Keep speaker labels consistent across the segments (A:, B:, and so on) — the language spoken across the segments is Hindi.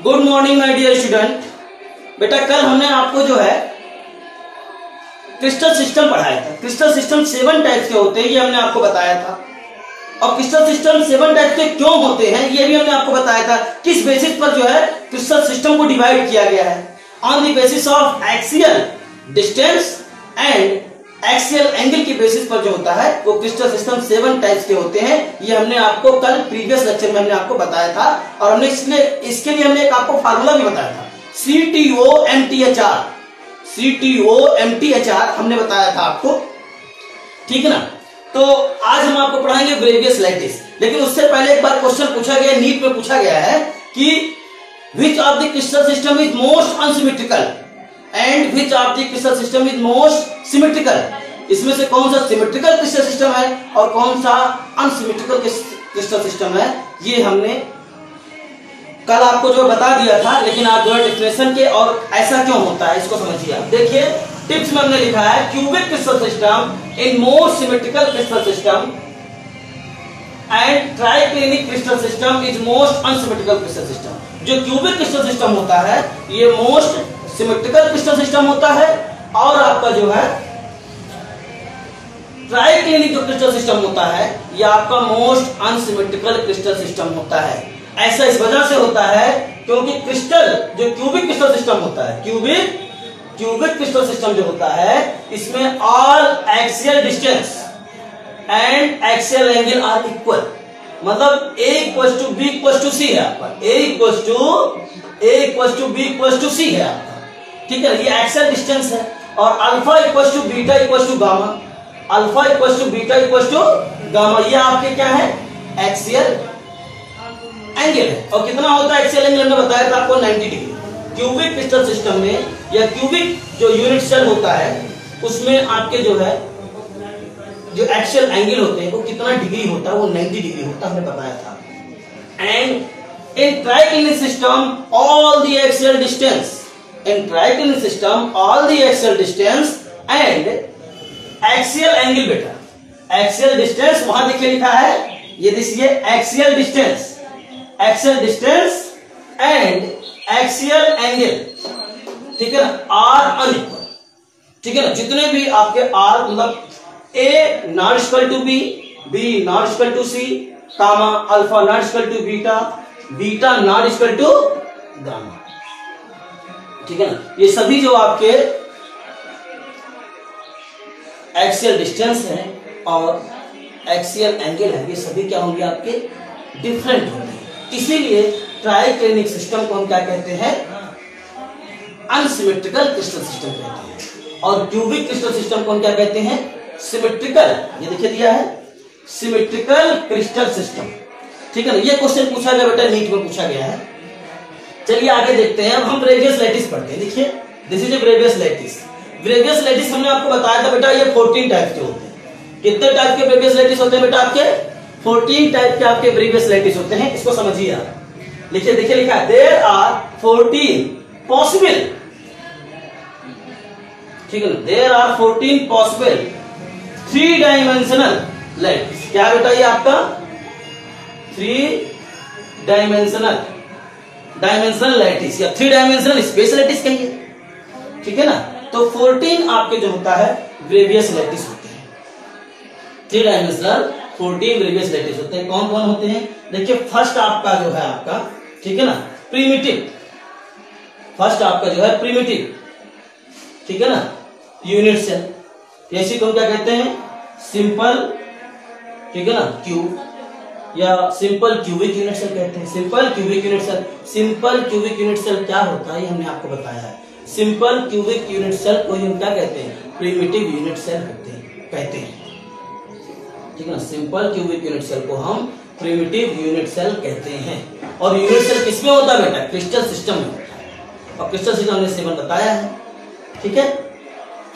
A: Good morning my dear student. बेटा कल हमने आपको जो है क्रिस्टल सिस्टम पढ़ाया था। क्रिस्टल सिस्टम 7 टाइप्स के होते हैं, ये हमने आपको बताया था। और क्रिस्टल सिस्टम 7 टाइप्स के क्यों होते हैं ये भी हमने आपको बताया था। किस बेसिस पर जो है क्रिस्टल सिस्टम को डिवाइड किया गया है, on the basis of axial distance and axial angle की बेसिस पर जो होता है वो क्रिस्टल सिस्टम 7 टाइप्स के होते हैं। ये हमने आपको कल प्रीवियस लेक्चर में हमने आपको बताया था और हमने इसके लिए हमने एक आपको फार्मूला भी बताया था, CTOMTHR। CTOMTHR हमने बताया था आपको, ठीक है ना। तो आज हम आपको पढ़ाएंगे ब्रेवियस लैटिस। लेकिन उससे पहले एक बार क्वेश्चन पूछा गया, नीट में पूछा गया है कि which of the crystal system is most unsymmetrical and which of the crystal system is most symmetrical. इसमें से कौन सा सिमेट्रिकल क्रिस्टल सिस्टम है और कौन सा अनसिमेट्रिकल क्रिस्टल सिस्टम है, ये हमने कल आपको जो बता दिया था। लेकिन आप जो है डेफिनेशन के और ऐसा क्यों होता है इसको समझिए। आप देखिए टिप्स में हमने लिखा है cubic crystal system in most symmetrical crystal system and triclinic crystal system is most unsymmetrical crystal system. जो क्यूबिक क्रिस्टल सिस्टम होता है ये मोस्ट सिमेट्रिकल क्रिस्टल सिस्टम होता है और आपका जो है ट्राइक्लिनिक जो क्रिस्टल सिस्टम होता है ये आपका मोस्ट अनसिमेट्रिकल क्रिस्टल सिस्टम होता है। ऐसा इस वजह से होता है क्योंकि क्रिस्टल जो क्यूबिक क्रिस्टल सिस्टम होता है, क्यूबिक क्रिस्टल सिस्टम जो होता है इसमें all axial distance and axial angle are equal. मतलब A = B = C है आपका, A = B = C है आपका, ठीक है। ये एक्सियल डिस्टेंस है और alpha = beta = gamma, alpha = beta = gamma. ये आपके क्या है एक्सियल एंगल है। और कितना होता है एक्सियल एंगल हमने बताया था आपको 90 डिग्री। क्यूबिक क्रिस्टल सिस्टम में या क्यूबिक जो यूनिट सेल होता है उसमें आपके जो है जो एक्सियल एंगल होते हैं वो कितना डिग्री होता है, वो 90 डिग्री होता है, हमने बताया था। And in triclinic system all the axial distance, in triclinic system all the axial distance and axial angle. बेटा एक्सियल डिस्टेंस वहां देखिए लिखा है, ये देखिए axial distance and axial angle, ठीक है ना, आर अनइक्वल, ठीक है ना। जितने भी आपके आर मतलब A ≠ B, B ≠ C, comma alpha ≠ beta, beta ≠ gamma, ठीक है ना। ये सभी जो आपके एक्सियल डिस्टेंस है और एक्सियल एंगल है ये सभी क्या होंगे आपके डिफरेंट होंगे। इसीलिए ट्राइक्लिनिक सिस्टम को हम क्या कहते हैं अनसिमेट्रिकल क्रिस्टल सिस्टम कहते हैं और क्यूबिक क्रिस्टल सिस्टम को हम क्या कहते हैं सिमेट्रिकल। ये देखिए दिया है सिमेट्रिकल क्रिस्टल सिस्टम, ठीक है ना। ये क्वेश्चन पूछा गया बेटा, नीट में पूछा गया है। चलिए आगे देखते हैं। अब हम ब्रेवियस लैटिस पढ़ते हैं। देखिए this is a Bravais lattice. Bravais lattice हमने आपको बताया था बेटा ये 14 टाइप के होते हैं। कितने टाइप के ब्रेवियस लैटिस होते हैं बेटा आपके 14 टाइप के आपके ब्रेवियस लैटिस होते हैं। इसको समझिए आप। लिखिए देखिए लिखा है देयर आर 14 पॉसिबल, ठीक है ना, there are 14 possible 3 dimensional lattice. क्या बेटा ये आपका 3 डायमेंशनल लैटिस या 3 डायमेंशनल स्पेस लैटिस कहिए, ठीक है ना। तो 14 आपके जो होता है ब्रेवियस लैटिस होते हैं, 3 डायमेंशनल 14 ब्रेवियस लैटिस होते हैं। कौन कौन होते हैं देखिए। फर्स्ट आपका जो है आपका, ठीक है ना, प्रिमिटिव। फर्स्ट आपका जो है प्रिमिटिव, ठीक है ना, यूनिट सेल। ऐसी को हम क्या कहते हैं सिंपल, ठीक है ना, क्यूब या सिंपल क्यूबिक यूनिट सेल कहते हैं। Simple cubic unit cell, simple cubic unit cell क्या होता है ये हमने आपको बताया है। सिंपल क्यूबिक यूनिट सेल को हम क्या कहते हैं प्रिमिटिव यूनिट सेल कहते हैं, ठीक है ना। सिंपल क्यूबिक यूनिट सेल को हम प्रिमिटिव यूनिट सेल कहते हैं। और यूनिट सेल किसमें होता है बेटा क्रिस्टल सिस्टम में होता है और क्रिस्टल सिस्टम हमने 7 बताया है, ठीक है।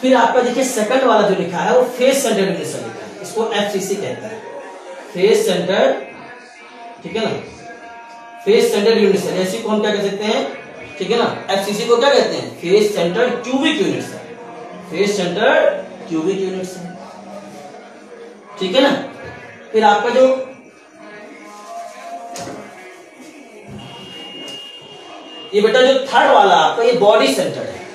A: फिर आपका देखिए सेकंड वाला जो लिखा है वो फेस सेंटर्ड यूनिट सेल लिखा है, इसको FCC कहता है, फेस सेंटर्ड, ठीक है ना, फेस सेंटर्ड यूनिट सेल। ऐसी को हम क्या कह सकते हैं, ठीक है ना, FCC को क्या कहते हैं face centred cubic unit cell, face centred cubic unit cell, ठीक है ना। फिर आपका जो ये बेटा जो थर्ड वाला आपका ये बॉडी सेंटर्ड है,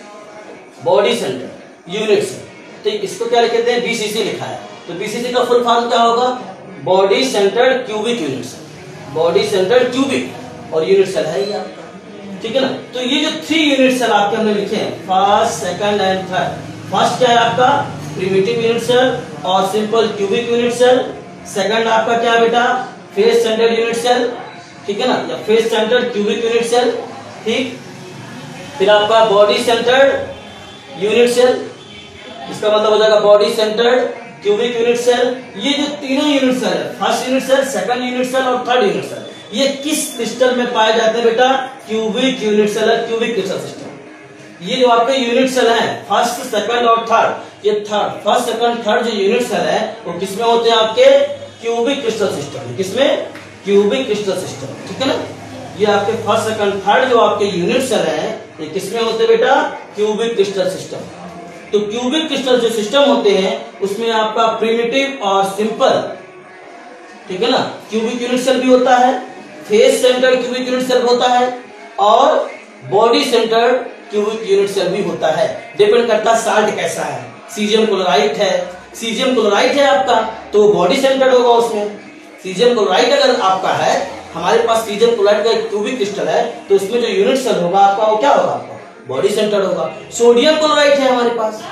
A: बॉडी सेंटर्ड यूनिट सेल। तो इसको क्या लिखते हैं, बीसीसी लिखा है। तो बीसीसी का फुल फॉर्म क्या होगा, body centred cubic unit cell, body centred cubic और यूनिट सेल है ये आपका, ठीक है ना। तो ये जो 3 यूनिट सेल आपके हमने लिखे हैं, first, second and third. First क्या है आपका प्रिमिटिव यूनिट सेल और simple cubic unit cell. Second आपका क्या है बेटा, फेस सेंटर्ड यूनिट सेल, ठीक है ना, या face centred cubic unit cell, ठीक। फिर आपका बॉडी सेंटर्ड यूनिट सेल, इसका मतलब हो जाएगा body centred cubic unit cell. ये जो तीनों यूनिट सेल है, first unit cell, second unit cell और थर्ड यूनिट सेल, ये किस क्रिस्टल में पाए जाते हैं बेटा, क्यूबिक यूनिट सेल है, क्यूबिक क्रिस्टल सिस्टम। ये जो आपके यूनिट सेल है फर्स्ट, सेकंड और थर्ड, ये थर्ड, फर्स्ट, सेकंड, थर्ड जो यूनिट सेल है वो किसमें होते हैं, आपके क्यूबिक क्रिस्टल सिस्टम। किसमें, क्यूबिक क्रिस्टल सिस्टम, ठीक है ना। ये आपके फर्स्ट, सेकंड, थर्ड जो आपके यूनिट सेल है ये किसमें होते हैं बेटा, क्यूबिक क्रिस्टल सिस्टम। तो क्यूबिक क्रिस्टल जो सिस्टम होते हैं उसमें आपका प्रिमिटिव और सिंपल, ठीक है ना, क्यूबिक यूनिट सेल भी होता है, face centred cubic unit cell होता है और body centred cubic unit cell भी होता है। डिपेंड करता है साल्ट कैसा है, सीजियम क्लोराइड है, सीजियम क्लोराइड है आपका तो बॉडी सेंटर्ड होगा उसमें। सीजियम क्लोराइड अगर आपका है, हमारे पास सीजियम क्लोराइड का एक क्यूबिक क्रिस्टल है तो उसमें जो यूनिट सेल होगा आपका वो क्या होगा, आपका बॉडी सेंटर्ड होगा। सोडियम क्लोराइड है हमारे पास,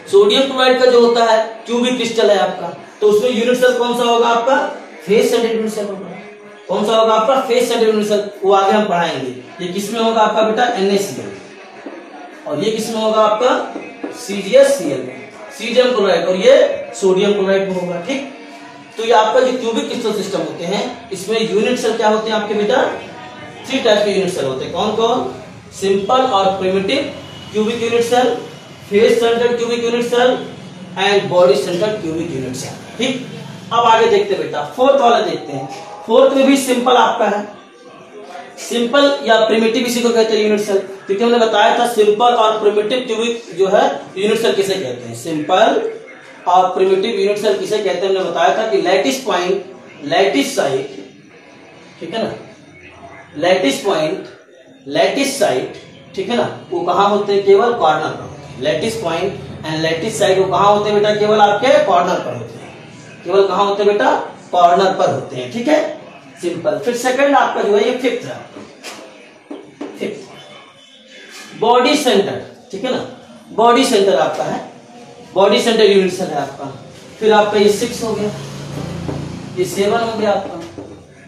A: सोडियम क्लोराइड का जो होता है क्यूबिक क्रिस्टल है आपका, तो उसमें यूनिट सेल कौन सा होगा, आपका फेस सेंटर्ड यूनिट सेल होगा। कौन सा होगा आपका, फेस सेंटर्ड यूनिट सेल, वो आगे हम पढ़ाएंगे। ये किसमें होगा आपका बेटा, NaCl, और ये किसमें होगा आपका CgSCl, सीजियम क्लोराइड, और ये सोडियम क्लोराइड में होगा, ठीक। तो ये आपका जो क्यूबिक क्रिस्टल सिस्टम होते हैं इसमें यूनिट सेल क्या होते हैं आपके बेटा, 3 टाइप के यूनिट सेल होते हैं। कौन कौन, सिंपल और primitive cubic unit cell, face centred cubic unit cell and body centred cubic unit cell, ठीक। अब आगे देखते बेटा, फोर्थ वाला देखते हैं। फोर्थ में भी सिंपल आपका है, सिंपल या प्रिमिटिव इसी को कहते हैं यूनिट सेल, क्योंकि हमने बताया था सिंपल और प्रिमिटिव क्यूबिक जो है यूनिट सेल किसे कहते हैं, सिंपल और प्रिमिटिव यूनिट सेल किसे कहते हैं। हमने बताया था कि लैटिस पॉइंट, लैटिस साइट, ठीक है ना, लैटिस पॉइंट, लैटिस साइट, ठीक है ना, वो कहाँ होते हैं, केवल कॉर्नर पर होते हैं। Lattice point and lattice site वो कहाँ होते हैं बेटा, केवल आपके कॉर्नर पर होते हैं, केवल कहाँ होते हैं बेटा, कॉर्नर पर होते हैं, ठीक है, सिंपल। फिर सेकंड आपका जो है ये फिफ्थ है, फिफ्थ बॉडी सेंटर, ठीक है ना, बॉडी सेंटर आपका है, बॉडी सेंटर यूनिट सेल है आपका। फिर आपका ये 6 हो गया, ये 7 हो गया आपका।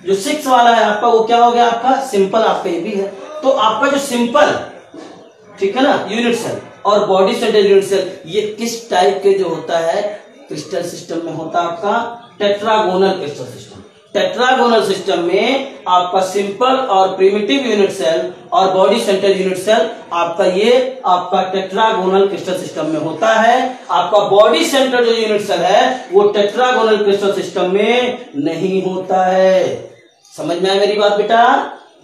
A: जो 6 वाला है आपका वो क्या हो गया, आपका सिंपल, आपका ये भी है। तो आपका जो सिंपल, ठीक है ना, यूनिट सेल और बॉडी सेंटर यूनिट सेल ये किस टाइप के जो होता है क्रिस्टल सिस्टम में होता है, आपका tetragonal crystal system. Tetragonal system में आपका सिंपल और प्रिमिटिव यूनिट सेल और बॉडी सेंटर यूनिट सेल आपका ये आपका टेट्रागोनल क्रिस्टल सिस्टम में होता है। आपका बॉडी सेंटर जो यूनिट सेल है वो टेट्रागोनल क्रिस्टल सिस्टम में नहीं होता है। समझ में आया मेरी बात बेटा,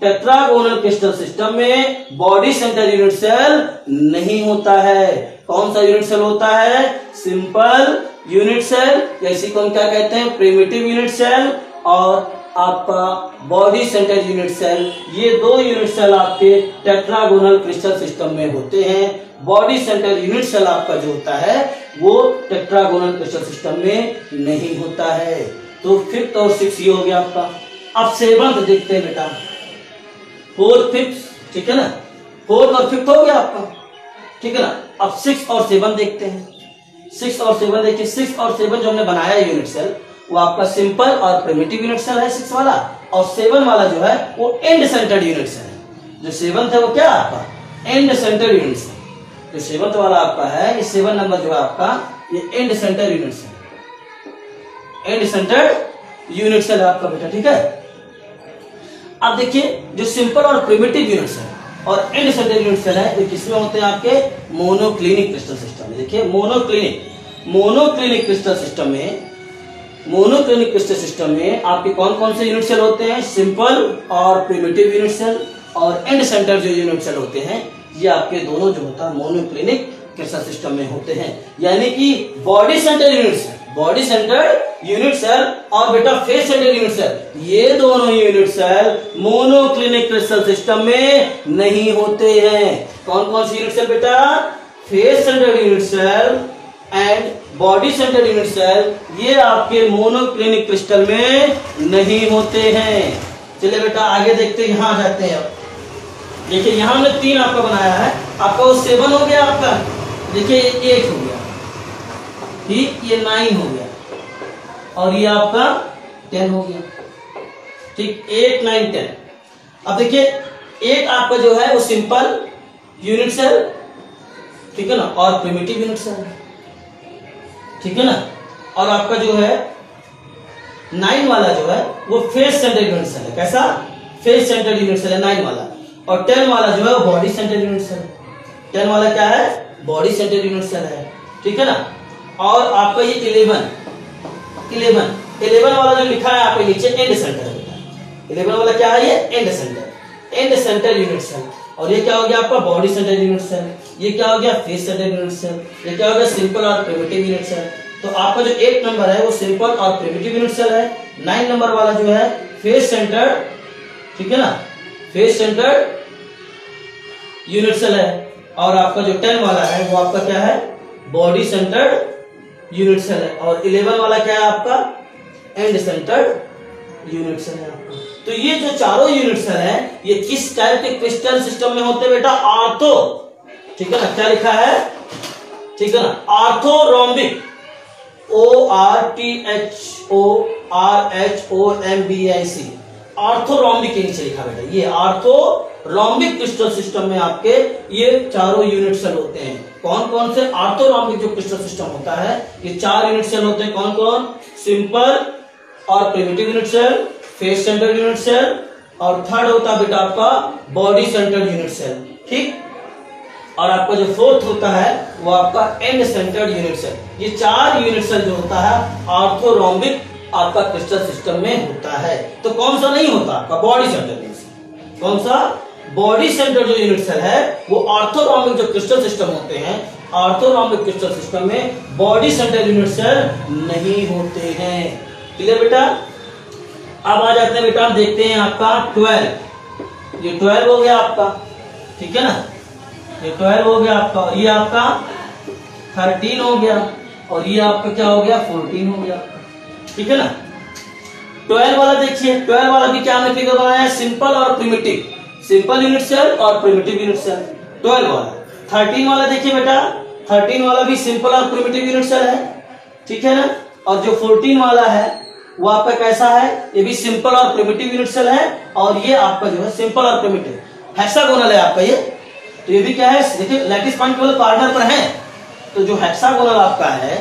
A: टेट्रागोनल क्रिस्टल सिस्टम में बॉडी सेंटर यूनिट सेल नहीं होता है। कौन सा यूनिट सेल होता है, सिंपल यूनिट सेल, या इसी को हम क्या कहते हैं, प्रिमिटिव यूनिट सेल, और आपका बॉडी सेंटर यूनिट सेल। ये 2 यूनिट सेल आपके टेट्रागोनल क्रिस्टल सिस्टम में होते हैं। बॉडी सेंटर यूनिट सेल आपका जो होता है वो टेट्रागोनल क्रिस्टल सिस्टम में नहीं होता है। तो 5th और 6th ये हो गया आपका। अब 7th देखते हैं बेटा, 4th 5th, ठीक है ना, 4th और 5th हो गया आपका, ठीक है ना। अब 6th और 7th देखते हैं। 6 और 7 देखिए, 6 और 7 जो हमने बनाया यूनिट सेल वो आपका सिंपल और प्रिमिटिव यूनिट सेल है 6 वाला, और 7 वाला जो है वो एंड सेंटर्ड यूनिट सेल है। जो 7th है वो क्या आपका एंड सेंटर्ड यूनिट सेल। जो 7th वाला आपका है ये 7 नंबर जो है आपका ये end centre unit cell, end centred unit cell है आपका बेटा, ठीक है। अब देखिए जो सिंपल और प्रिमिटिव यूनिट सेल और एंड सेंटर यूनिट सेल है ये किसमें होते हैं, आपके मोनोक्लिनिक क्रिस्टल सिस्टम में। देखिए मोनोक्लिनिक क्रिस्टल सिस्टम में, मोनोक्लिनिक क्रिस्टल सिस्टम में आपके कौन कौन से यूनिट सेल होते हैं, सिंपल और प्रिमिटिव यूनिट सेल, और एंड सेंटर जो यूनिट सेल होते हैं ये आपके दोनों जो होता है मोनोक्लिनिक क्रिस्टल सिस्टम में होते हैं। यानी कि body centre unit cell, body centred unit cell और बेटा फेस सेंटर्ड यूनिट सेल, ये दोनों unit cell monoclinic crystal system में नहीं होते हैं। कौन कौन से यूनिट सेल बेटा? Face centred unit cell and body centred unit cell, ये आपके मोनोक्लिनिक क्रिस्टल में नहीं होते हैं। चलिए बेटा आगे देखते हैं, यहां जाते हैं। अब देखिए यहां हमने 3 आपका बनाया है, आपका वो 7 हो गया, आपका देखिए 8 हो गया, ठीक, ये 9 हो गया और ये आपका 10 हो गया, ठीक, 8 9 10। अब देखिए 8 आपका जो है वो सिंपल यूनिट सेल, ठीक है ना, और प्रिमिटिव यूनिट सेल, ठीक है ना, और आपका जो है 9 वाला जो है वो फेस सेंटर्ड यूनिट सेल है। कैसा? फेस सेंटर्ड यूनिट सेल है 9 वाला। और 10 वाला जो है वो बॉडी सेंटर्ड यूनिट सेल। 10 वाला क्या है? बॉडी सेंटर्ड यूनिट सेल है, ठीक है ना। और आपका ये 11 वाला जो लिखा है आपके नीचे एंड सेंटर है बेटा। 11 वाला क्या है? ये एंड सेंटर यूनिट सेल। और ये क्या हो गया आपका? Body centre unit cell. ये क्या हो गया? Face centre unit cell. ये क्या हो गया? सिंपल और प्रिमिटिव यूनिट सेल। तो आपका जो 8 नंबर है वो सिंपल और प्रिमिटिव यूनिट सेल है। 9 नंबर वाला जो है फेस सेंटर, ठीक है ना, फेस सेंटर यूनिट सेल है। और आपका जो 10 वाला है वो आपका क्या है? बॉडी सेंटर्ड यूनिट सेल है। और 11 वाला क्या है आपका? एंड सेंटर्ड यूनिट सेल है आपका। तो ये जो चारों यूनिट सेल है ये किस टाइप के क्रिस्टल सिस्टम में होते हैं बेटा? आर्थो, ठीक है ना, क्या लिखा है, ठीक है ना, आर्थोरोम्बिक, ORTHORHOMBIC, आर्थोरोम्बिक के नीचे लिखा बेटा। ये आर्थोरोम्बिक क्रिस्टल सिस्टम में आपके ये चारों यूनिट सेल होते हैं। कौन कौन से? आर्थोरोम्बिक जो क्रिस्टल सिस्टम होता है ये 4 यूनिट सेल होते हैं। कौन कौन? सिंपल और primitive unit cell, face centred unit cell, और थर्ड होता है बेटा आपका बॉडी सेंटर्ड यूनिट सेल, ठीक। और आपका जो फोर्थ होता है वो आपका एंड सेंटर्ड यूनिट सेल। ये 4 यूनिट सेल जो होता है आर्थोरोम्बिक आपका क्रिस्टल सिस्टम में होता है। तो कौन सा नहीं होता? आपका बॉडी सेंटर्ड यूनिट सेल। कौन सा? बॉडी सेंटर्ड जो यूनिट सेल है वो आर्थोरोम्बिक जो क्रिस्टल सिस्टम होते हैं, आर्थोरोम्बिक क्रिस्टल सिस्टम में बॉडी सेंटर्ड यूनिट सेल नहीं होते हैं। क्लियर बेटा? अब आ जाते हैं बेटा, हम देखते हैं आपका 12। ये 12 हो गया आपका, ठीक है ना, ये 12 हो गया आपका। ये आपका 13 हो गया और ये आपका क्या हो गया? 14 हो गया, ठीक है ना। 12 वाला देखिए, 12 वाला भी क्या हमने फिगर बनाया है? सिंपल और प्रिमिटिव, सिंपल यूनिट सेल और प्रिमिटिव यूनिट सेल 12 वाला। 13 वाला देखिए बेटा, 13 वाला भी सिंपल और प्रिमिटिव यूनिट सेल है, ठीक है ना। और जो 14 वाला है वो आपका कैसा है? ये भी सिंपल और प्रिमिटिव यूनिट सेल है और ये आपका जो है सिंपल और प्रिमिटिव हेक्सागोनल है आपका ये। तो ये भी क्या है? देखिए लैटिस पॉइंट केवल कॉर्नर पर है, तो जो हेक्सागोनल आपका है,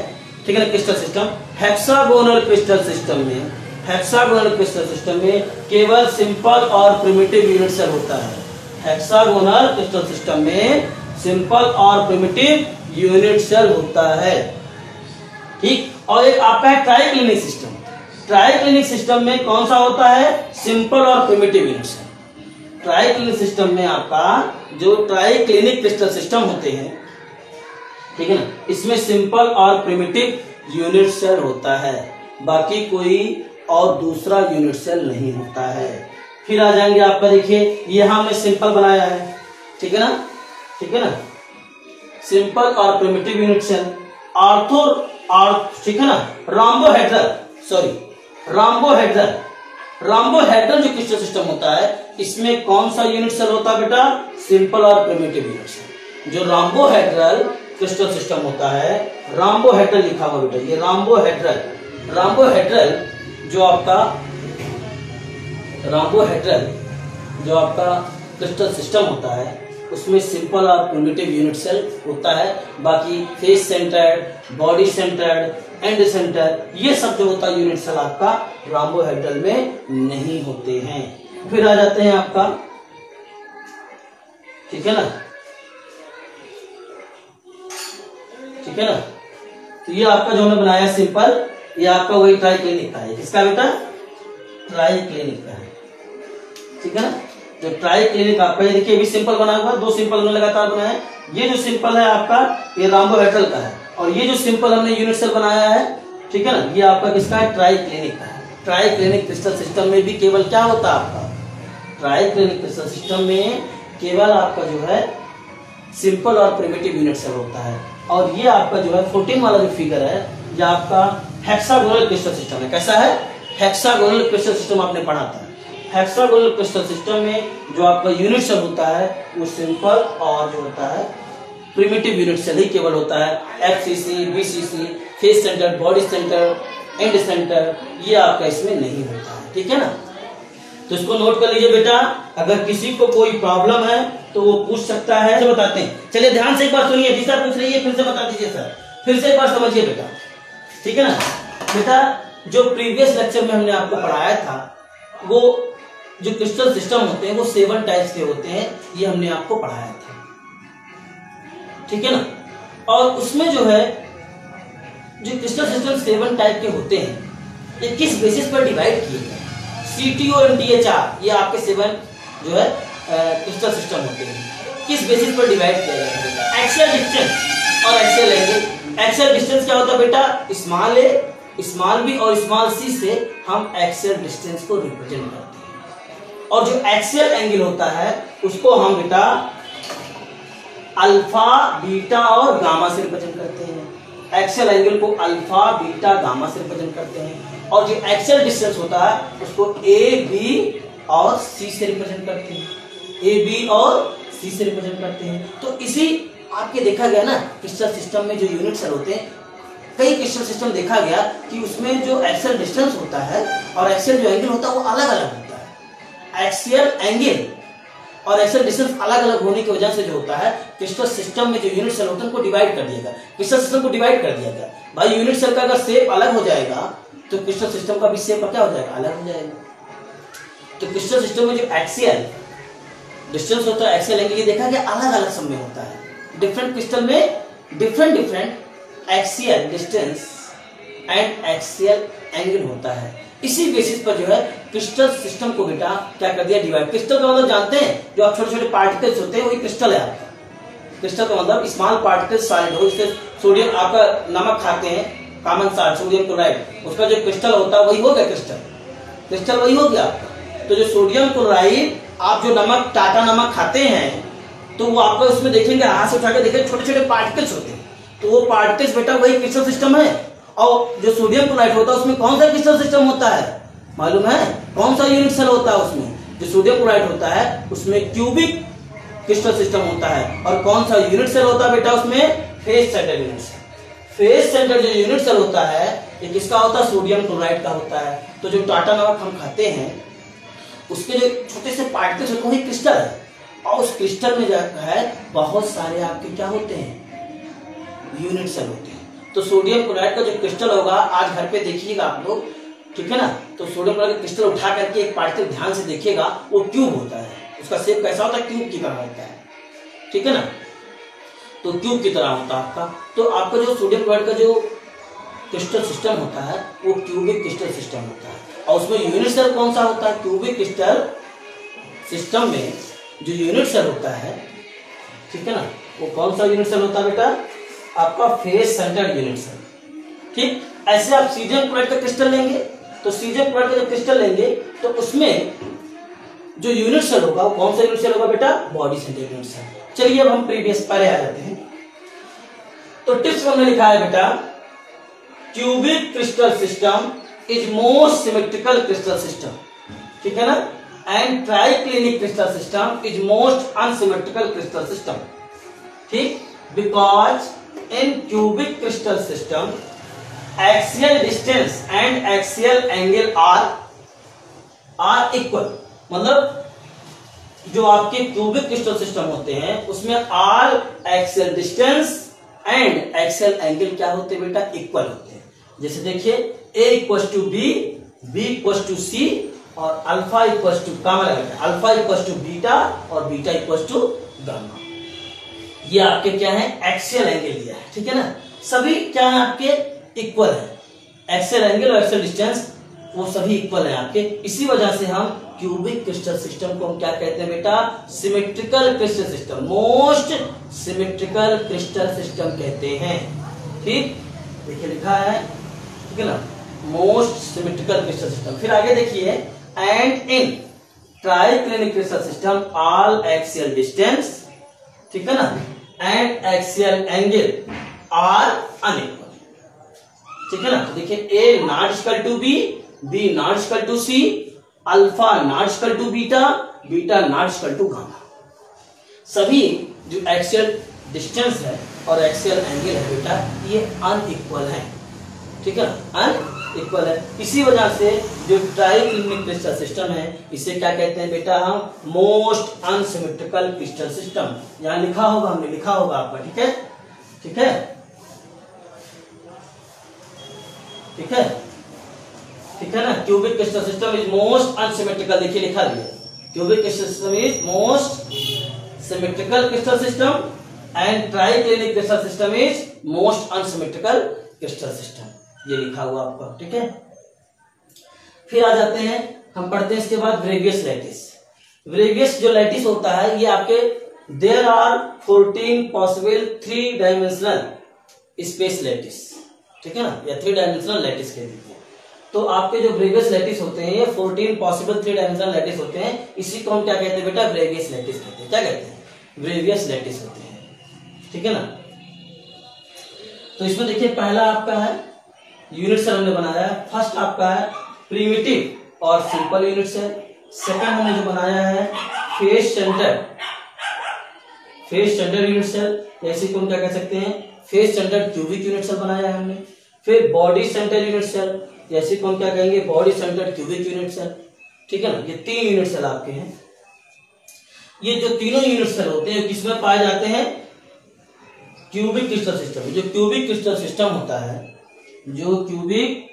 A: ठीक है ना, crystal system, hexagonal crystal system में, हेक्सागोनल क्रिस्टल सिस्टम में केवल सिंपल और प्रिमिटिव यूनिट सेल होता है। हेक्सागोनल क्रिस्टल सिस्टम में सिंपल और प्रिमिटिव यूनिट सेल होता है, ठीक। और एक आपका है ट्राइक्लिनिक सिस्टम। ट्राइक्लिनिक सिस्टम में कौन सा होता है? सिंपल और primitive unit cell. Triclinic system में आपका जो ट्राइक्लिनिक क्रिस्टल सिस्टम होते हैं, ठीक है ना, इसमें सिंपल और प्रिमिटिव यूनिट सेल होता है, बाकी कोई और दूसरा यूनिट सेल नहीं होता है। फिर आ जाएंगे आपका, देखिए यहां हमने सिंपल बनाया है, ठीक है ना, ठीक है ना, सिंपल और प्रिमिटिव यूनिट सेल। ठीक है ना, राम्बोहेड्रल जो क्रिस्टल सिस्टम होता है इसमें कौन सा यूनिट सेल होता है बेटा? सिंपल और प्रिमिटिव यूनिट सेल। जो राम्बोहेड्रल क्रिस्टल सिस्टम होता है, राम्बोहेड्रल लिखा हुआ बेटा, ये राम्बोहेड्रल जो आपका क्रिस्टल सिस्टम होता है उसमें सिंपल और प्रिमिटिव यूनिट सेल होता है, बाकी face centred, body centred, and centre, ये सब जो होता है यूनिट सेल आपका राम्बोहेड्रल में नहीं होते हैं। फिर आ जाते हैं आपका, ठीक है ना, ठीक है ना, तो ये आपका जो हमने बनाया सिंपल, ये आपका वही ट्राइक्लिनिक का है। किसका बेटा? ट्राइक्लिनिक का है, ठीक है ना। जो ट्राइक्लिनिक आपका, ये देखिए भी सिंपल बना हुआ, 2 सिंपल हमने लगातार बनाया। ये जो सिंपल है आपका ये राम्बोहेड्रल का है, और ये जो सिंपल हमने यूनिट सेल बनाया है, ठीक है ना। ये आपका किसका है, ट्राइक्लिनिक का है। ट्राइक्लिनिक क्रिस्टल सिस्टम में भी केवल क्या होता है आपका, ट्राइक्लिनिक क्रिस्टल सिस्टम में केवल आपका जो है सिंपल और प्रिमिटिव यूनिट सेल होता है। और ये आपका जो है 14 वाला जो फिगर है ये आपका हेक्सागोनल क्रिस्टल सिस्टम है। कैसा है, हेक्सागोनल क्रिस्टल सिस्टम आपने पढ़ा था। हेक्सागोनल क्रिस्टल सिस्टम में जो आपका यूनिट सेल होता है वो सिंपल और जो होता है प्रिमिटिव यूनिट सेल ही केवल होता है। FCC, BCC, face centre, body centre, and centre, ये आपका इसमें नहीं होता है। ठीक है ना, तो इसको नोट कर लीजिए बेटा। अगर किसी को कोई प्रॉब्लम है तो वो पूछ सकता है, तो बताते हैं। चलिए ध्यान से एक बार सुनिए, जिसका पूछ रही है फिर से बता दीजिए सर, फिर से एक बार समझिए बेटा। ठीक है ना बेटा, जो प्रीवियस लेक्चर में हमने आपको पढ़ाया था वो जो क्रिस्टल सिस्टम होते हैं वो 7 टाइप्स के होते हैं, ये हमने आपको पढ़ाया था। ठीक है ना, और उसमें जो है जो क्रिस्टल सिस्टम 7 टाइप के होते हैं ये किस बेसिस पर डिवाइड किए गए, CTO और DHR, ये आपके 7 जो है क्रिस्टल सिस्टम होते हैं, किस बेसिस पर डिवाइड किया गया है। एक्सियल डिस्टेंस और एक्सियल एंगल। एक्सियल डिस्टेंस क्या होता है बेटा, स्मॉल ए, स्मॉल बी और स्मॉल सी से हम एक्सियल डिस्टेंस को रिप्रेजेंट करते हैं। और जो एक्सियल एंगल होता है उसको हम बेटा अल्फा, बीटा और गामा से रिप्रेजेंट करते हैं। एक्सियल एंगल को अल्फा, बीटा, गामा से रिप्रेजेंट करते हैं। और जो एक्सियल डिस्टेंस होता है उसको ए, बी और सी से रिप्रेजेंट करते हैं। ए, बी और सी से रिप्रेजेंट करते हैं। तो इसी आपके देखा गया ना क्रिस्टल सिस्टम में जो यूनिट सेल होते हैं, कई क्रिस्टल सिस्टम देखा गया कि उसमें जो एक्सियल डिस्टेंस होता है और एक्सियल जो एंगल होता है वो अलग अलग होता है। एक्सियल एंगल और एक्सियल डिस्टेंस अलग अलग होने की वजह से जो होता है क्रिस्टल सिस्टम में जो यूनिट सेल होते हैं उनको डिवाइड कर दिया गया, क्रिस्टल सिस्टम को डिवाइड कर दिया गया। भाई यूनिट सेल का अगर शेप अलग हो जाएगा तो क्रिस्टल सिस्टम का भी शेप क्या हो जाएगा, अलग हो जाएगा। तो क्रिस्टल सिस्टम में जो एक्सियल डिस्टेंस होता है, एक्सियल एंगल, ये देखा गया अलग अलग समय होता है। डिफरेंट क्रिस्टल में different axial distance and axial angle होता है। इसी बेसिस पर जो है क्रिस्टल सिस्टम को बेटा क्या कर दिया, डिवाइड। क्रिस्टल का मतलब जानते हैं, जो आप छोटे छोटे पार्टिकल्स होते हैं वही क्रिस्टल है आपका। क्रिस्टल का मतलब स्मॉल पार्टिकल सॉलिड हो, जैसे सोडियम, आपका नमक खाते हैं, कॉमन सॉल्ट सोडियम क्लोराइड, उसका जो क्रिस्टल होता है वही हो गया क्रिस्टल, क्रिस्टल वही हो गया आपका। तो जो सोडियम क्लोराइड, आप जो नमक, टाटा नमक खाते हैं, तो वो आपको उसमें देखेंगे, हाथ से उठा के देखेंगे, छोटे छोटे पार्टिकल्स होते हैं, तो वो पार्टिकल्स बेटा वही क्रिस्टल सिस्टम है। और जो सोडियम क्लोराइड होता है उसमें कौन सा क्रिस्टल सिस्टम होता है मालूम है, कौन सा यूनिट सेल होता है उसमें, जो सोडियम क्लोराइड होता है उसमें क्यूबिक क्रिस्टल सिस्टम होता है। और कौन सा यूनिट सेल होता है बेटा उसमें, face centre unit cell. Face centre जो यूनिट सेल होता है ये किसका होता है, सोडियम क्लोराइड का होता है। तो जो टाटा नमक हम खाते हैं उसके जो छोटे से पार्टिकल्स होते हैं वही क्रिस्टल है, और उस क्रिस्टल में जो है बहुत सारे आपके क्या होते हैं, यूनिट सेल होते हैं। तो सोडियम क्लोराइड का जो क्रिस्टल होगा, आज घर पे देखिएगा आप लोग, ठीक है ना, तो सोडियम क्लोराइड का क्रिस्टल उठा करके एक पार्टिकल ध्यान से देखिएगा, वो क्यूब होता है, उसका शेप कैसा होता है, क्यूब की तरह होता है। ठीक है ना, तो क्यूब की तरह होता है आपका। तो आपका जो सोडियम क्लोराइड का जो क्रिस्टल सिस्टम होता है वो क्यूबिक क्रिस्टल सिस्टम होता है। और उसमें यूनिट सेल कौन सा होता है, क्यूबिक क्रिस्टल सिस्टम में जो यूनिट सेल होता है, ठीक है ना, वो कौन सा यूनिट सेल होता है बेटा, आपका फेस सेंटर यूनिट सेल। ठीक, ऐसे आप सीजियम क्लोराइड का क्रिस्टल लेंगे, तो सीजियम क्लोराइड का जब क्रिस्टल लेंगे तो उसमें जो यूनिट सेल होगा वो कौन सा यूनिट सेल होगा बेटा, बॉडी सेंटर यूनिट सेल। चलिए अब हम प्रीवियस पर आ जाते हैं। तो टिप्स में हमने लिखा है बेटा, cubic crystal system is most symmetrical crystal system, ठीक है ना, and triclinic crystal system is most unsymmetrical crystal system. ठीक, because in cubic crystal system axial distance and axial angle are equal। मतलब जो आपके क्यूबिक क्रिस्टल सिस्टम होते हैं उसमें all axial distance and axial angle क्या होते हैं बेटा, इक्वल होते हैं। जैसे देखिए a equal to b, b equal to c और अल्फा इक्वल टू गामा लगाते हैं, अल्फा इक्वल टू बीटा और बीटा इक्वल टू गामा। ये आपके क्या है, एक्सियल एंगल दिया है, ठीक है ना, सभी क्या है आपके इक्वल है, एक्सियल एंगल और एक्सियल डिस्टेंस वो सभी इक्वल है आपके। इसी वजह से हम क्यूबिक क्रिस्टल सिस्टम को हम क्या कहते हैं बेटा, symmetrical crystal system, most symmetrical crystal system कहते हैं। ठीक, देखिए लिखा है ठीक है ना, मोस्ट सिमेट्रिकल क्रिस्टल सिस्टम। फिर आगे देखिए, and in triclinic crystal system all axial distance, ठीक है ना, and axial angle are unequal, ठीक है ना। तो देखिए, a not equal to b not equal to c, alpha not equal to beta, beta not equal to gamma. सभी जो एक्सियल डिस्टेंस है और एक्सियल एंगल है बेटा, ये अनइक्वल है, ठीक है ना, अनइक्वल है। इसी वजह से जो ट्राइक्लिनिक क्रिस्टल सिस्टम है, इसे क्या कहते हैं बेटा हम, मोस्ट अनसिमेट्रिकल क्रिस्टल सिस्टम। यहां लिखा होगा, हमने लिखा होगा आपका, ठीक है, ठीक है, ठीक है, ठीक है ना। Cubic crystal system is most unsymmetrical, देखिए लिखा दिया, cubic crystal system is most symmetrical crystal system and triclinic crystal system is most unsymmetrical crystal system, ये लिखा हुआ आपका, ठीक है। फिर आ जाते हैं, हम पढ़ते हैं इसके बाद ग्रेवियस लैटिस। ग्रेवियस जो लैटिस होता है, ये आपके there are 14 possible 3 dimensional space lattice, ठीक है ना, या 3 डायमेंशनल लैटिस कह दीजिए। तो आपके जो ग्रेवियस लैटिस होते हैं, ये 14 पॉसिबल 3 डायमेंशनल लैटिस होते हैं। इसी को हम क्या कहते हैं बेटा, ग्रेवियस लैटिस कहते हैं। क्या कहते हैं, ग्रेवियस लैटिस होते हैं, ठीक है ना। तो इसमें देखिए, पहला आपका है यूनिट सेल हमने बनाया है। फर्स्ट आपका है प्रिमिटिव और सिंपल यूनिट सेल। सेकंड हमने जो बनाया है फेस सेंटर यूनिट सेल, ऐसे को हम क्या कह सकते हैं, face centre cubic unit cell बनाया है हमने। फिर बॉडी सेंटर यूनिट सेल, जैसे को हम क्या कहेंगे, body centre cubic unit cell, ठीक है ना। ये 3 यूनिट सेल आपके हैं। ये जो तीनों यूनिट सेल होते हैं किसमें पाए जाते हैं, क्यूबिक क्रिस्टल सिस्टम। जो क्यूबिक क्रिस्टल सिस्टम होता है, जो क्यूबिक,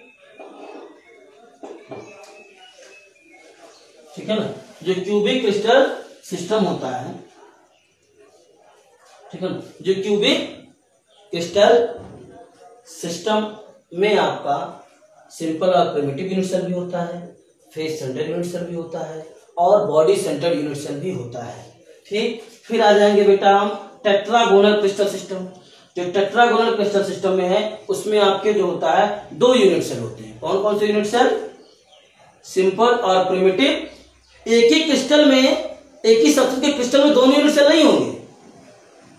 A: ठीक है ना, जो क्यूबिक क्रिस्टल सिस्टम होता है, ठीक है ना, जो क्यूबिक क्रिस्टल सिस्टम में आपका सिंपल और प्रिमिटिव यूनिट सेल भी होता है, फेस सेंटर यूनिट सेल भी होता है और बॉडी सेंटर यूनिट सेल भी होता है, ठीक। फिर आ जाएंगे बेटा हम टेट्रागोनल क्रिस्टल सिस्टम। जो टेट्रागोनल क्रिस्टल सिस्टम में है, उसमें आपके जो होता है 2 यूनिट सेल होते हैं। कौन कौन से यूनिट सेल, सिंपल और प्रिमिटिव। एक ही क्रिस्टल में, एक ही सब्सटेंस के क्रिस्टल में दोनों यूनिट सेल नहीं होंगे,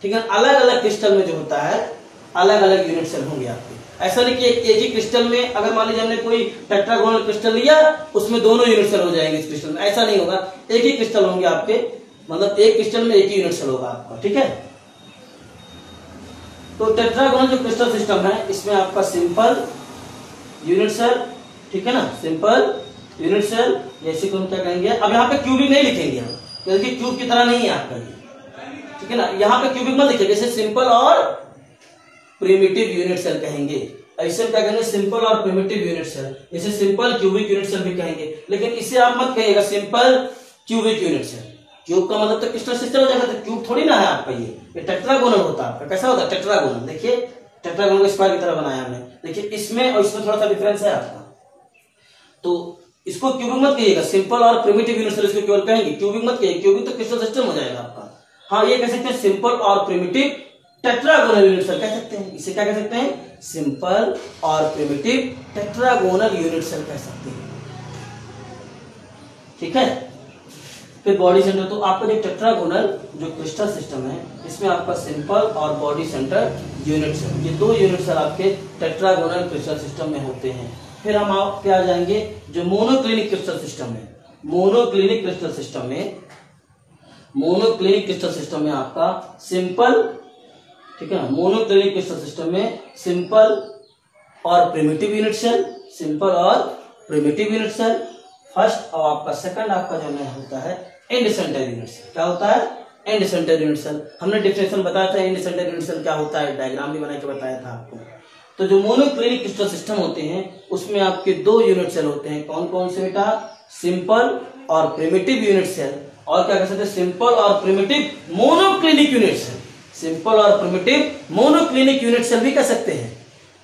A: ठीक है। अलग अलग क्रिस्टल में जो होता है अलग अलग यूनिट सेल होंगे आपके। ऐसा नहीं कि एक ही क्रिस्टल में, अगर मान लीजिए हमने कोई टेट्रागोनल क्रिस्टल लिया, उसमें दोनों यूनिट सेल हो जाएंगे इस क्रिस्टल में, ऐसा नहीं होगा। एक ही क्रिस्टल होंगे आपके, मतलब एक क्रिस्टल में एक ही यूनिट सेल होगा आपका, ठीक है। तो टेट्रागोनल जो क्रिस्टल सिस्टम है, इसमें आपका सिंपल यूनिट सेल, ठीक है ना, सिंपल यूनिट सेल, जैसे को हम क्या कहेंगे, अब यहाँ पे क्यूबिक नहीं लिखेंगे हम, क्योंकि क्यूब की तरह नहीं है आपका ये, ठीक है ना। यहाँ पे क्यूबिक मत लिखिए, जैसे सिंपल और प्रिमिटिव यूनिट सेल कहेंगे। ऐसे क्या कहेंगे, सिंपल और प्रिमिटिव यूनिट सेल, जैसे सिंपल क्यूबिक यूनिट सेल भी कहेंगे। लेकिन इसे आप मत कहिएगा simple cubic unit cell. Cube का मतलब तो क्रिस्टल सिस्टम हो जाएगा, तो क्यूब थोड़ी ना है आपका, ये टेट्रागोनल होता है आपका। कैसा होता है टेट्रागोनल, देखिए टेट्रागोनल को स्क्वायर की तरह बनाया हमने। देखिए इसमें और इसमें थोड़ा सा डिफरेंस है आपका, तो इसको क्यूबिक मत कहिएगा, सिंपल और प्रिमिटिव यूनिट सेल इसको केवल कहेंगे, क्यूबिक मत कहिए, क्यूबिक तो क्रिस्टल सिस्टम हो जाएगा आपका। हाँ, ये कह सकते हैं सिंपल और प्रिमिटिव टेट्रागोनल यूनिट सेल कह सकते हैं। इसे क्या कह सकते हैं, सिंपल और प्रिमिटिव टेट्रागोनल यूनिट सेल कह सकते हैं, ठीक है। फिर बॉडी सेंटर, तो आपका जो टेट्रागोनल जो क्रिस्टल सिस्टम है, इसमें आपका सिंपल और बॉडी सेंटर यूनिट सेल, ये 2 यूनिट सेल आपके टेट्रागोनल क्रिस्टल सिस्टम में होते हैं। फिर हम आपके आ जाएंगे जो मोनोक्लिनिक क्रिस्टल सिस्टम है। मोनोक्लिनिक क्रिस्टल सिस्टम में, मोनोक्लिनिक क्रिस्टल सिस्टम में आपका सिंपल, ठीक है ना, मोनोक्लिनिक क्रिस्टल सिस्टम में सिंपल और प्रिमिटिव यूनिट सेल, सिंपल और प्रिमिटिव यूनिट सेल फर्स्ट, और आपका सेकंड आपका जो है होता है एंड सेंटर यूनिट सेल। क्या होता है, एंड सेंटर यूनिट सेल। हमने डिफिनेशन बताया था एंड सेंटर यूनिट सेल क्या होता है, डायग्राम भी बना के बताया था आपको। तो जो मोनोक्लिनिक क्रिस्टल सिस्टम होते हैं, उसमें आपके 2 यूनिट सेल होते हैं। कौन कौन से बेटा, सिंपल और प्रिमिटिव यूनिट सेल, और क्या कह सकते हैं, सिंपल और primitive monoclinic unit cell. Simple और प्रिमिटिव मोनोक्लिनिक यूनिट सेल भी कह सकते हैं।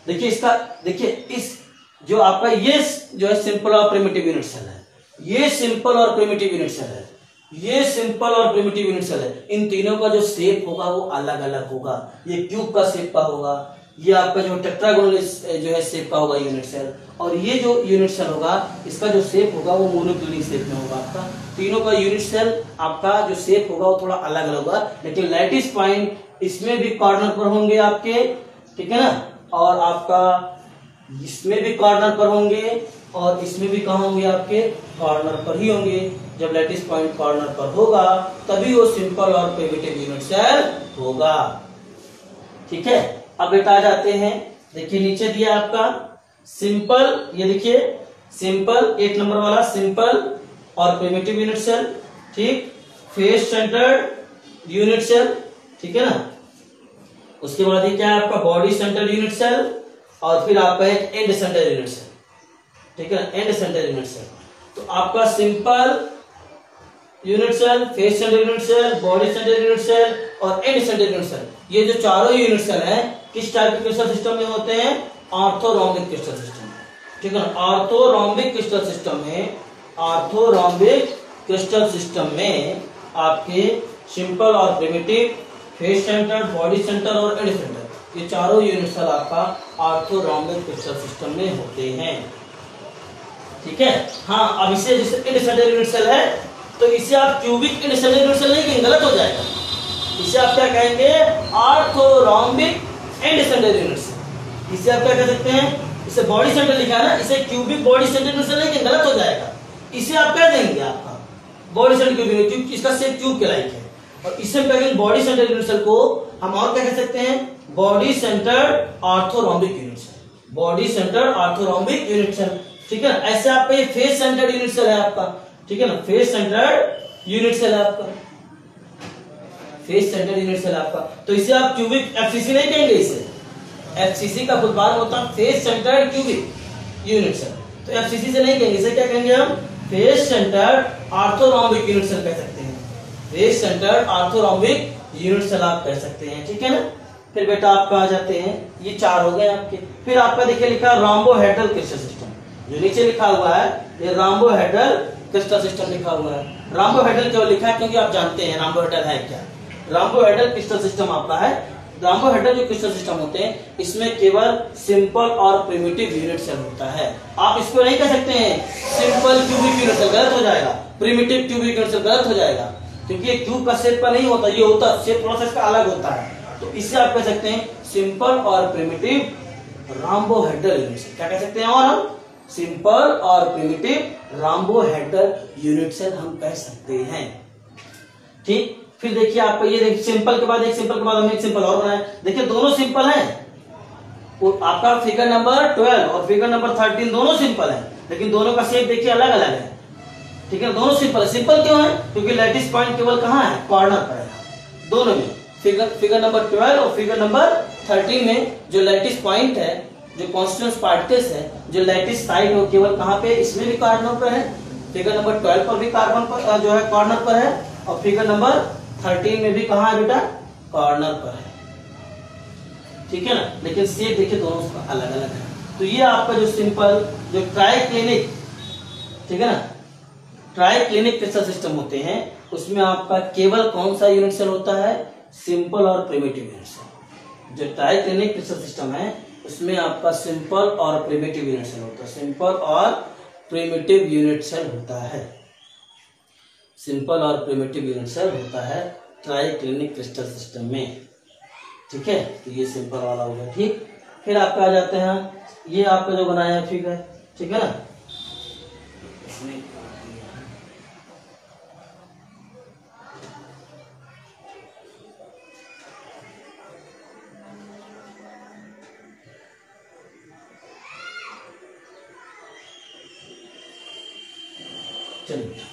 A: देखिए इसका, देखिए इस जो आपका ये जो है सिंपल और प्रिमिटिव यूनिट सेल है, ये सिंपल और प्रिमिटिव यूनिट सेल है, ये सिंपल और प्रिमिटिव यूनिट सेल है। इन तीनों का जो शेप होगा वो अलग अलग होगा। ये क्यूब का शेप का होगा, ये आपका जो टेट्रागोनल जो है शेप का होगा यूनिट सेल, और ये जो यूनिट सेल होगा इसका जो शेप होगा वो मोनोक्लिनिक शेप में होगा आपका। तीनों का यूनिट सेल आपका जो शेप होगा वो थोड़ा अलग अलग होगा, लेकिन लैटिस पॉइंट इसमें भी कॉर्नर पर होंगे आपके, ठीक है ना, और आपका इसमें भी कॉर्नर पर होंगे और इसमें भी कहाँ होंगे आपके, कॉर्नर पर ही होंगे। जब लैटिस पॉइंट कॉर्नर पर होगा तभी वो सिंपल और प्रिमिटिव यूनिट सेल होगा, ठीक है। अब बेटा आ जाते हैं, देखिए नीचे दिया आपका सिंपल, ये देखिए सिंपल 8 नंबर वाला, सिंपल और प्रिमिटिव यूनिट सेल, ठीक, फेस सेंटर्ड यूनिट सेल, ठीक है ना। उसके बाद ये क्या है आपका बॉडी सेंटर्ड यूनिट सेल, और फिर आपका एक एंड सेंटर्ड यूनिट सेल, ठीक है ना, एंड सेंटर्ड यूनिट सेल। तो आपका simple unit cell, face centred unit cell, body centred unit cell और एंड सेंटर्ड यूनिट सेल, ये जो चारों यूनिट सेल हैं किस टाइप के क्रिस्टल सिस्टम में होते हैं, ऑर्थोरोम्बिक क्रिस्टल सिस्टम, ठीक है ना। ऑर्थोरोम्बिक क्रिस्टल सिस्टम में, ऑर्थोरोम्बिक क्रिस्टल सिस्टम में आपके सिंपल और primitive, face centred, body centre और एंड सेंटर, ये चारों यूनिट सेल आपका ऑर्थोरोम्बिक क्रिस्टल सिस्टम में होते हैं, ठीक है। हाँ, अब इसे जैसे एंड सेंटर यूनिट सेल है तो इसे आप cubic end centre unit cell नहीं कहेंगे, गलत हो जाएगा। इसे आप क्या कहेंगे, orthorhombic end centre unit cell. इसे आप क्या कह सकते हैं, इसे बॉडी सेंटर लिखा है ना, इसे cubic body centre unit cell नहीं कहेंगे, गलत हो जाएगा। इसे आप क्या देंगे, आपका बॉडी सेंटर क्यूबिक, क्योंकि इसका शेप क्यूब के लाइक है, और इसे हम कहेंगे बॉडी सेंटर यूनिट सेल को हम और क्या कह सकते हैं, body centred orthorhombic unit cell, body centred orthorhombic unit cell, ठीक है ना। ऐसे आपका ये फेस सेंटर्ड यूनिट सेल है आपका, ठीक है ना, फेस सेंटर्ड यूनिट सेल है आपका, फेस सेंटर्ड यूनिट सेल आपका। तो इसे आप क्यूबिक एफसीसी नहीं कहेंगे, इसे एफसीसी का फुल फॉर्म होता है face centred cubic unit cell, तो एफसीसी से नहीं कहेंगे, इसे क्या कहेंगे हम, face centred orthorhombic unit cell कह सकते हैं, face centred orthorhombic unit cell आप कह सकते हैं, ठीक है ना। फिर बेटा आपका आ जाते हैं, ये 4 हो गए आपके। फिर आपका देखिए लिखा रोम्बोहेड्रल क्रिस्टल सिस्टम, जो नीचे लिखा हुआ है ये रोम्बोहेड्रल क्रिस्टल सिस्टम लिखा हुआ है। रोम्बोहेड्रल क्यों लिखा है, क्योंकि आप जानते हैं रोम्बोहेड्रल है क्या। रोम्बोहेड्रल क्रिस्टल सिस्टम आपका है, रोम्बोहेड्रल जो क्रिस्टल सिस्टम होते हैं इसमें केवल सिंपल और प्रिमिटिव यूनिट सेल होता है। आप इसको नहीं कह सकते हैं सिंपल क्यूबिक यूनिट सेल, गलत हो जाएगा, प्रिमिटिव क्यूबिक यूनिट सेल गलत हो जाएगा, क्योंकि ये क्यूब का शेप का नहीं होता, ये होता शेप थोड़ा सा इसका अलग होता है। तो इससे आप कह सकते हैं सिंपल और प्रिमिटिव रोम्बोहेड्रल यूनिट सेल, क्या कह सकते हैं, और हम सिंपल और प्रिमिटिव रोम्बोहेड्रल यूनिट सेल हम कह सकते हैं, ठीक। फिर देखिए आपका ये देखिए सिंपल के बाद एक सिंपल के बाद हम एक सिंपल और बनाए, देखिए दोनों सिंपल हैं, आपका फिगर नंबर 12 और फिगर नंबर 13 दोनों सिंपल है, लेकिन दोनों का शेप देखिए अलग अलग है, ठीक है, दोनों सिंपल है। सिंपल क्यों है, क्योंकि लैटिस पॉइंट केवल कहाँ है, कॉर्नर पर है दोनों में। फिगर नंबर 12 और फिगर नंबर 13 में जो लैटिस पॉइंट है, जो कॉन्स्टिट्यूएंट पार्टिकल्स है, जो लैटिस साइड हो केवल कहाँ पे, इसमें भी कॉर्नर पर है, फिगर नंबर 12 पर भी कार्बन पर जो है कॉर्नर पर है, और फिगर नंबर 13 में भी कहाँ है बेटा, कॉर्नर पर है, ठीक है ना। लेकिन शेप देखिए दोनों का अलग अलग है। तो ये आपका जो सिंपल जो ट्राइक्लिनिक, ठीक है ना, ट्राइक्लिनिक क्रिस्टल सिस्टम होते हैं उसमें आपका केवल कौन सा यूनिट सेल होता है, सिंपल और प्रिमिटिव यूनिट सेल। जो ट्राइक्लिनिक क्रिस्टल सिस्टम है उसमें आपका सिंपल और प्रिमिटिव यूनिट सेल होता है, सिंपल और प्रिमिटिव यूनिट सेल होता है, सिंपल और प्रिमिटिव यूनिट सेल होता है ट्राइक्लिनिक क्रिस्टल सिस्टम में, ठीक है। तो ये सिंपल वाला हो गया, ठीक। फिर आपका आ जाते हैं, ये आपका जो बनाया फिगर, ठीक है ना, चलिए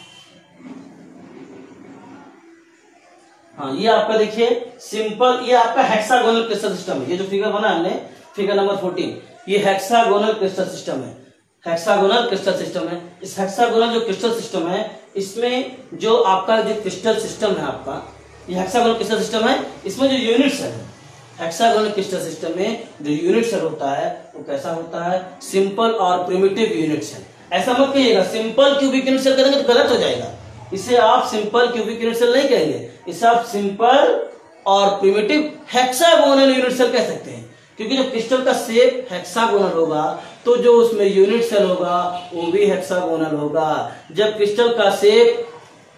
A: हाँ, ये आपका देखिए सिंपल, ये आपका हेक्सागोनल क्रिस्टल सिस्टम है। ये जो फिगर बना हमने फिगर नंबर 14, ये हेक्सागोनल क्रिस्टल सिस्टम है, हेक्सागोनल क्रिस्टल सिस्टम है। इस हेक्सागोनल जो क्रिस्टल सिस्टम है इसमें जो आपका जो क्रिस्टल सिस्टम है आपका, ये हेक्सागोनल क्रिस्टल सिस्टम है, इसमें जो यूनिट सेल है हेक्सागोनल क्रिस्टल सिस्टम में जो यूनिट सेल होता है वो कैसा होता है, सिंपल और प्रिमिटिव यूनिट सेल। ऐसा मत कहिएगा सिंपल क्यूबिक यूनिट सेल करेंगे तो गलत हो जाएगा, इसे आप सिंपल क्यूबिक यूनिट सेल नहीं कहेंगे, इसे आप सिंपल और प्रिमिटिव हेक्सागोनल यूनिट सेल कह सकते हैं। क्योंकि जब क्रिस्टल का शेप हेक्सागोनल होगा तो जो उसमें यूनिट सेल होगा वो भी हेक्सागोनल होगा। जब क्रिस्टल का शेप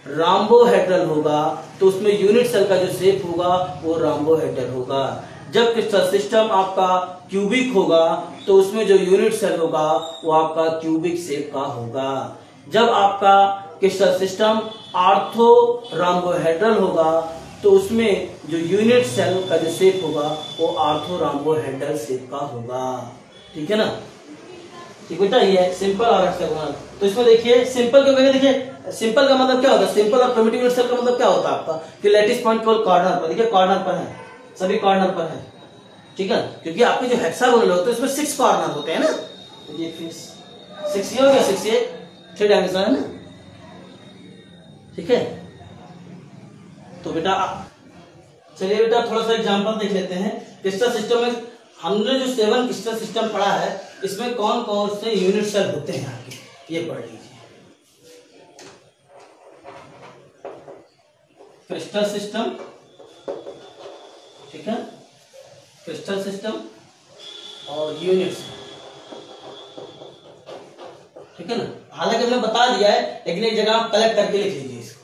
A: राम्बोहेड्रल होगा तो उसमें यूनिट सेल का जो शेप होगा वो राम्बोहेड्रल होगा। जब क्रिस्टल सिस्टम आपका क्यूबिक होगा तो उसमें जो यूनिट सेल होगा वो आपका क्यूबिक शेप का होगा। जब आपका क्रिस्टल सिस्टम आर्थो राम्बोहेड्रल होगा तो उसमें जो यूनिट सेल का जो शेप होगा वो आर्थो राम्बोहेड्रल शेप का होगा। ठीक है ना, ठीक बेटा, ये है सिंपल और हेक्सागोनल। तो इसमें देखिए सिंपल के देखिए सिंपल का मतलब क्या होता है, सिंपल और प्रिमिटिव यूनिट सेल का मतलब क्या होता है आपका कि लैटिस पॉइंट केवल कॉर्नर पर, देखिए कॉर्नर पर है, सभी कॉर्नर पर है। ठीक है, क्योंकि आपके जो हेक्सागोनल होते हैं उसमें 6 कॉर्नर होते हैं ना, तो ये 6 ये हो गया, 6 ये 3 डायमेंशनल है ना। ठीक है, तो बेटा चलिए बेटा थोड़ा सा एग्जांपल देख लेते हैं। क्रिस्टल सिस्टम में हमने जो 7 क्रिस्टल सिस्टम पढ़ा है इसमें कौन कौन से यूनिट सेल होते हैं आपके, ये पढ़ लीजिए। क्रिस्टल सिस्टम, ठीक है, क्रिस्टल सिस्टम और यूनिट सेल, ठीक है ना। हालांकि हमने बता दिया है लेकिन एक जगह आप कलेक्ट करके लिख लीजिए इसको।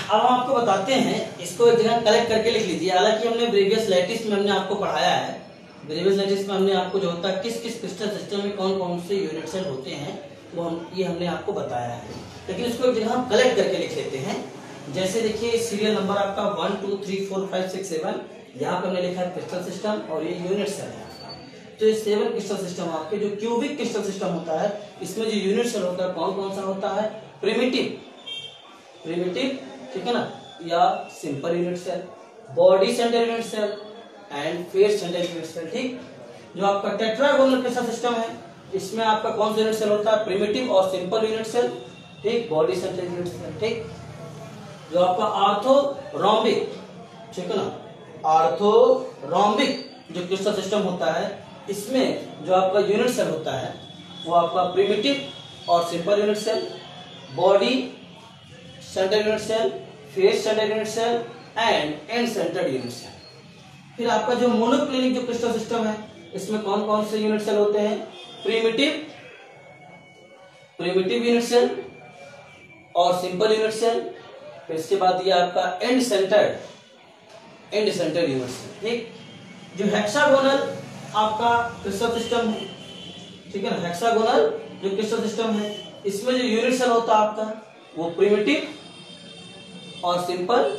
A: अब हम आपको बताते हैं, इसको एक जगह कलेक्ट करके लिख लीजिए। हालांकि हमने ब्रेवियस लैटिस में हमने आपको पढ़ाया है, ब्रेवियस लैटिस में हमने आपको जो होता है किस किस क्रिस्टल सिस्टम में कौन कौन से यूनिट सेल होते हैं वो ये हमने आपको बताया है, लेकिन इसको एक जगह हम कलेक्ट करके लिख लेते हैं। जैसे देखिए सीरियल नंबर आपका 1 2 3 4 5 6 7, यहाँ पे हमने लिखा है क्रिस्टल सिस्टम और ये यूनिट सेल है। तो ये 7 क्रिस्टल सिस्टम आपके जो क्यूबिक क्रिस्टल सिस्टम होता है इसमें जो यूनिट सेल होता है कौन कौन सा होता है, प्रिमिटिव, ठीक है ना, या simple unit cell, body centre unit cell and face centre unit cell. ठीक, जो आपका टेट्रागोनल क्रिस्टल सिस्टम है इसमें आपका कौन सा यूनिट सेल होता है, प्रिमिटिव और सिंपल यूनिट सेल, ठीक, बॉडी सेंटर यूनिट सेल। ठीक, जो आपका आर्थोरोम्बिक, ठीक है ना, आर्थोरोम्बिक जो क्रिस्टल सिस्टम होता है इसमें जो आपका यूनिट सेल होता है वो आपका प्रिमिटिव और simple unit cell, body centre unit cell, face centre unit cell and end centred unit cell. फिर आपका जो मोनोक्लिनिक जो क्रिस्टल सिस्टम है इसमें कौन कौन से यूनिट सेल होते हैं, प्रिमिटिव यूनिट सेल और सिंपल यूनिट सेल। फिर इसके बाद ये आपका एंड सेंटर्ड यूनिट सेल। ठीक, जो हेक्सागोनल आपका क्रिस्टल सिस्टम है, ठीक है ना, हेक्सागोनल जो क्रिस्टल सिस्टम है इसमें जो यूनिट सेल होता है आपका वो प्रिमिटिव और सिंपल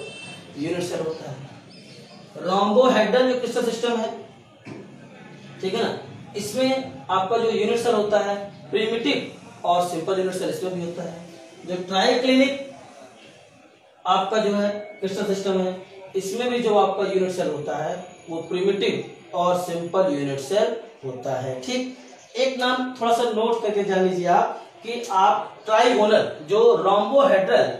A: यूनिट सेल होता है। रोम्बोहेड्रल जो क्रिस्टल सिस्टम है, ठीक है ना, इसमें आपका जो यूनिट सेल होता है प्रिमिटिव और सिंपल यूनिट सेल इसमें भी होता है। जो ट्राइक्लिनिक आपका जो है क्रिस्टल सिस्टम है इसमें भी जो आपका यूनिट सेल होता है वो प्रिमिटिव और सिंपल यूनिट सेल होता है। ठीक, एक नाम थोड़ा सा नोट करके जान लीजिए आप कि आप ट्राइगोनल जो रोम्बोहेड्रल,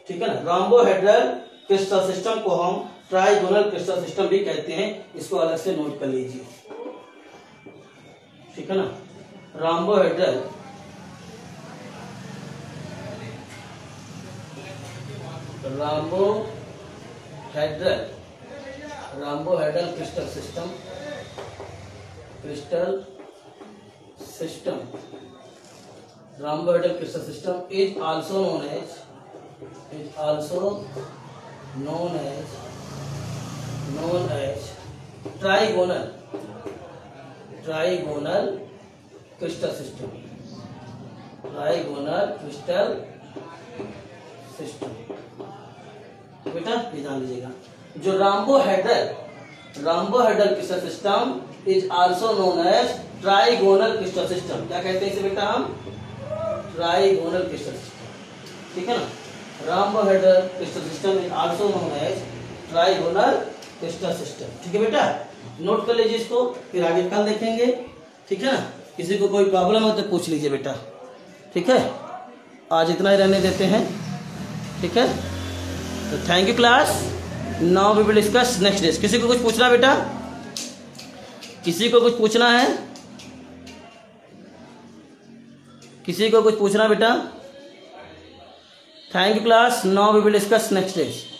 A: ठीक है ना, रोम्बोहेड्रल क्रिस्टल सिस्टम को हम ट्राइगोनल क्रिस्टल सिस्टम भी कहते हैं, इसको अलग से नोट कर लीजिए। ठीक है ना, rhombohedral crystal system is also known as trigonal crystal system, बेटा ये जान लीजिएगा। जो rhombohedral crystal system is also known as trigonal crystal system. क्या कहते हैं इसे बेटा हम, ट्राइगोनल क्रिस्टल सिस्टम। ठीक है ना, rhombohedral crystal system is also known as trigonal crystal system. ठीक है बेटा, नोट कर लीजिए इसको, फिर आगे कल देखेंगे। ठीक है ना, किसी को कोई प्रॉब्लम हो तो पूछ लीजिए बेटा। ठीक है, आज इतना ही रहने देते हैं। ठीक है, तो thank you class. Now we will discuss next day. किसी को कुछ पूछना बेटा, किसी को कुछ पूछना है, किसी को कुछ पूछना बेटा? Thank you class. Now we will discuss next stage.